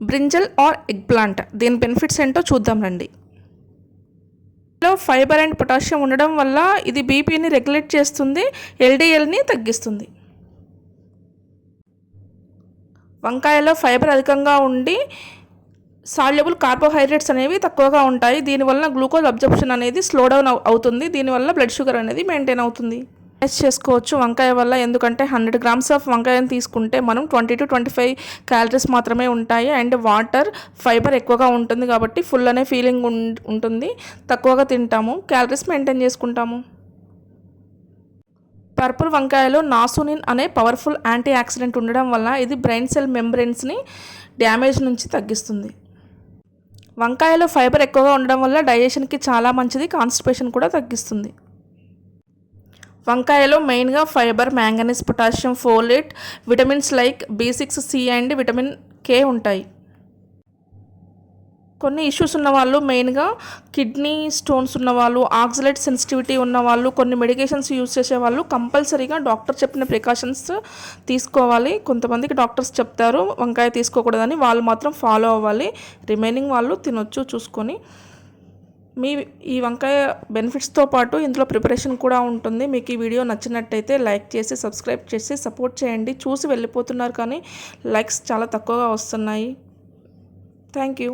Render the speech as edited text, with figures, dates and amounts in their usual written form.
Brinjal or egg plant. దీని benefits ఏంటో చూద్దాం రండి. లో ఫైబర్ అండ్ పొటాషియం ఉండడం వల్ల ఇది బీపీని రెగ్యులేట్ చేస్తుంది, ఎల్డిఎల్ని తగ్గిస్తుంది. వంకాయలో ఫైబర్ అధికంగా ఉండి సాల్యుబుల్ కార్బోహైడ్రేట్స్ అనేవి తక్కువగా ఉంటాయి. దీనివల్ల గ్లూకోజ్ అబ్జర్ప్షన్ అనేది స్లో డౌన్ అవుతుంది. దీనివల్ల బ్లడ్ షుగర్ అనేది మెయింటైన్ అవుతుంది. టెస్ట్ చేసుకోవచ్చు వంకాయ వల్ల, ఎందుకంటే 100 grams ఆఫ్ వంకాయని తీసుకుంటే మనం 20 to 25 క్యాలరీస్ మాత్రమే ఉంటాయి. అండ్ వాటర్ ఫైబర్ ఎక్కువగా ఉంటుంది కాబట్టి ఫుల్ అనే ఫీలింగ్ ఉంటుంది. తక్కువగా తింటాము, క్యాలరీస్ మెయింటైన్ చేసుకుంటాము. పర్పుల్ వంకాయలో నాసునిన్ అనే పవర్ఫుల్ యాంటీ ఆక్సిడెంట్ ఉండడం వల్ల ఇది బ్రెయిన్ సెల్ మెంబ్రెయిన్స్ని డ్యామేజ్ నుంచి తగ్గిస్తుంది. వంకాయలో ఫైబర్ ఎక్కువగా ఉండడం వల్ల డైజెషన్కి చాలా మంచిది, కాన్స్టిపేషన్ కూడా తగ్గిస్తుంది. వంకాయలో మెయిన్గా fibre, manganese, potassium, folate, vitamins like B6, C and vitamin K ఉంటాయి. కొన్ని ఇష్యూస్ ఉన్నవాళ్ళు, మెయిన్గా కిడ్నీ స్టోన్స్ ఉన్నవాళ్ళు, ఆక్సలేట్ సెన్సిటివిటీ ఉన్నవాళ్ళు, కొన్ని మెడికేషన్స్ యూజ్ చేసేవాళ్ళు కంపల్సరీగా డాక్టర్ చెప్పిన ప్రికాషన్స్ తీసుకోవాలి. కొంతమందికి డాక్టర్స్ చెప్తారు వంకాయ తీసుకోకూడదని, వాళ్ళు మాత్రం ఫాలో అవ్వాలి. రిమైనింగ్ వాళ్ళు తినొచ్చు చూసుకొని. ఈ వంకాయ బెనిఫిట్స్తో పాటు ఇందులో ప్రిపరేషన్ కూడా ఉంటుంది. మీకు ఈ వీడియో నచ్చినట్టయితే లైక్ చేసి సబ్స్క్రైబ్ చేసి సపోర్ట్ చేయండి. చూసి వెళ్ళిపోతున్నారు కానీ లైక్స్ చాలా తక్కువగా వస్తున్నాయి. Thank you.